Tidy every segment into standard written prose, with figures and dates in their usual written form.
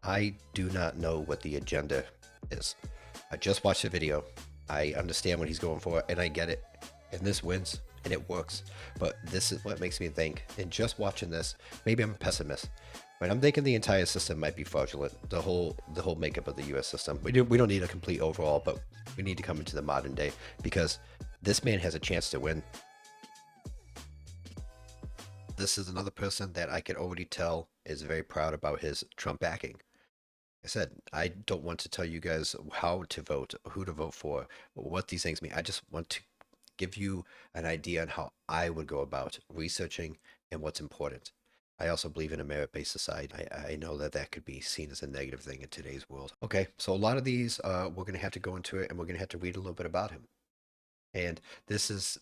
I do not know what the agenda is. I just watched the video. I understand what he's going for, and I get it. And this wins, and it works. But this is what makes me think. And just watching this, maybe I'm a pessimist, but I'm thinking the entire system might be fraudulent. The whole makeup of the U.S. system. We don't need a complete overhaul, but we need to come into the modern day because this man has a chance to win. This is another person that I can already tell is very proud about his Trump backing. I said, I don't want to tell you guys how to vote, who to vote for, what these things mean. I just want to give you an idea on how I would go about researching and what's important. I also believe in a merit-based society. I know that that could be seen as a negative thing in today's world. Okay, so a lot of these, we're going to have to go into it and we're going to have to read a little bit about him. And this is,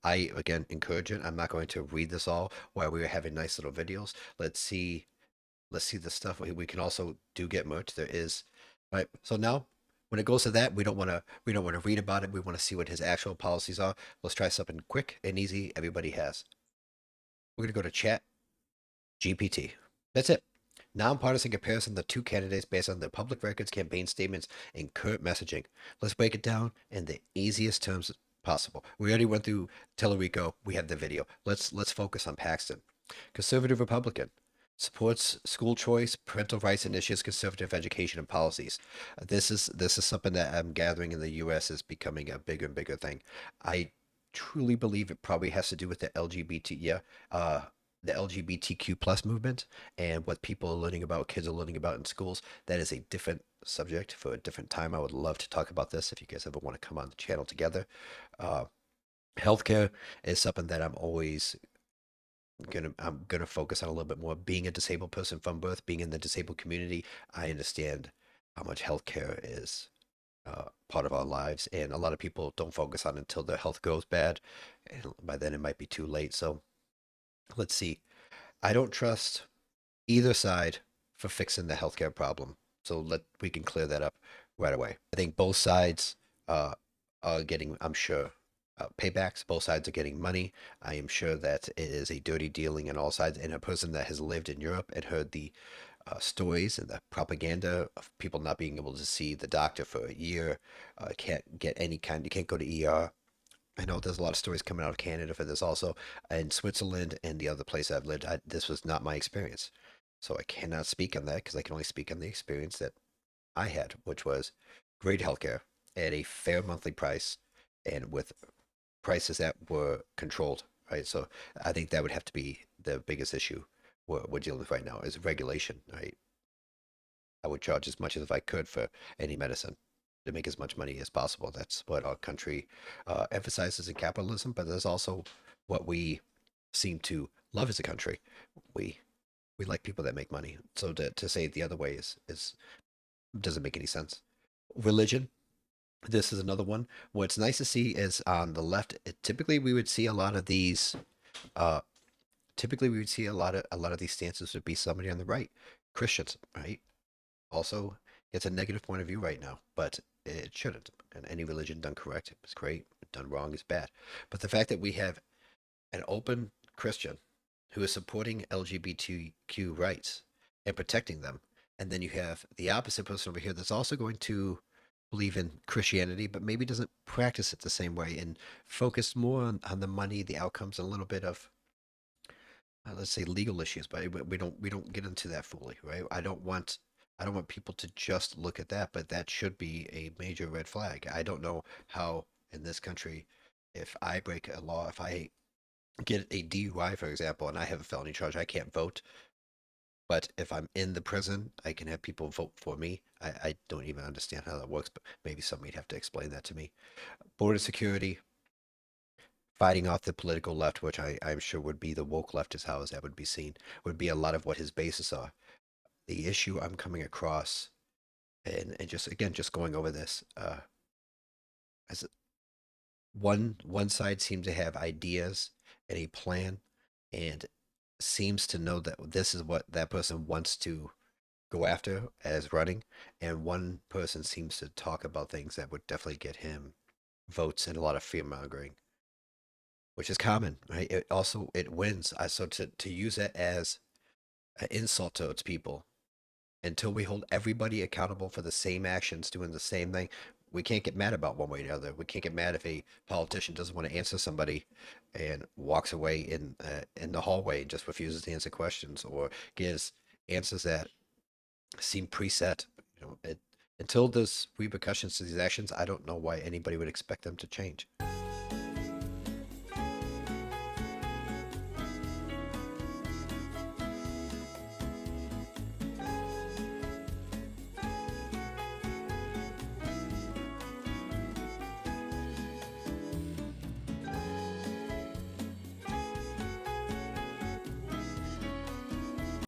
I again encourage it. I'm not going to read this all while we were having nice little videos. Let's see the stuff we can also do get merch. There is, right. So now when it goes to that, we don't want to read about it. We want to see what his actual policies are. Let's try something quick and easy everybody has. We're gonna go to chat GPT. That's it. Nonpartisan comparison of the two candidates based on their public records, campaign statements, and current messaging. Let's break it down in the easiest terms possible. We already went through Tellerico. We had the video. Let's focus on Paxton. Conservative Republican. Supports school choice, parental rights initiatives, conservative education and policies. This is something that I'm gathering in the U.S. is becoming a bigger and bigger thing. I truly believe it probably has to do with the LGBTQ plus movement and what people are learning about, kids are learning about in schools. That is a different subject for a different time. I would love to talk about this if you guys ever want to come on the channel together. Uh, Healthcare is something that I'm gonna focus on a little bit more. Being a disabled person from birth, being in the disabled community, I understand how much healthcare is part of our lives, and a lot of people don't focus on it until their health goes bad, and by then it might be too late. So let's see. I don't trust either side for fixing the healthcare problem. So we can clear that up right away. I think both sides uh, are getting, I'm sure, paybacks. Both sides are getting money. I am sure that it is a dirty dealing on all sides. And a person that has lived in Europe and heard the stories and the propaganda of people not being able to see the doctor for a year, can't get any kind, you can't go to ER. I know there's a lot of stories coming out of Canada for this also. In Switzerland and the other place I've lived, this was not my experience. So I cannot speak on that because I can only speak on the experience that I had, which was great healthcare at a fair monthly price and with prices that were controlled, right? So I think that would have to be the biggest issue we're dealing with right now is regulation, right? I would charge as much as if I could for any medicine to make as much money as possible. That's what our country emphasizes in capitalism, but there's also what we seem to love as a country. We we like people that make money. So to say it the other way is doesn't make any sense. Religion. This is another one. What's nice to see is on the left. Typically, we would see a lot of these. Uh, typically, we would see a lot of these stances would be somebody on the right, Christians, right? Also, it's a negative point of view right now, but it shouldn't. And any religion done correct is great, done wrong is bad. But the fact that we have an open Christian who is supporting LGBTQ rights and protecting them, and then you have the opposite person over here that's also going to believe in Christianity, but maybe doesn't practice it the same way and focus more on the money, the outcomes, and a little bit of let's say legal issues, but we don't get into that fully, right? I don't want people to just look at that, but that should be a major red flag. I don't know how in this country, if I break a law, if I get a DUI, for example, and I have a felony charge, I can't vote. But if I'm in the prison, I can have people vote for me. I don't even understand how that works, but maybe somebody'd have to explain that to me. Border security, fighting off the political left, which I'm sure would be the woke left is how that would be seen, would be a lot of what his bases are. The issue I'm coming across, and just again, just going over this, as one side seems to have ideas and a plan, and seems to know that this is what that person wants to go after as running, and one person seems to talk about things that would definitely get him votes and a lot of fear mongering, which is common, right? It also it wins. So to use it as an insult towards people Until we hold everybody accountable for the same actions, doing the same thing, we can't get mad about one way or the other. We can't get mad if a politician doesn't want to answer somebody and walks away in the hallway and just refuses to answer questions or gives answers that seem preset. Until there's repercussions to these actions, I don't know why anybody would expect them to change.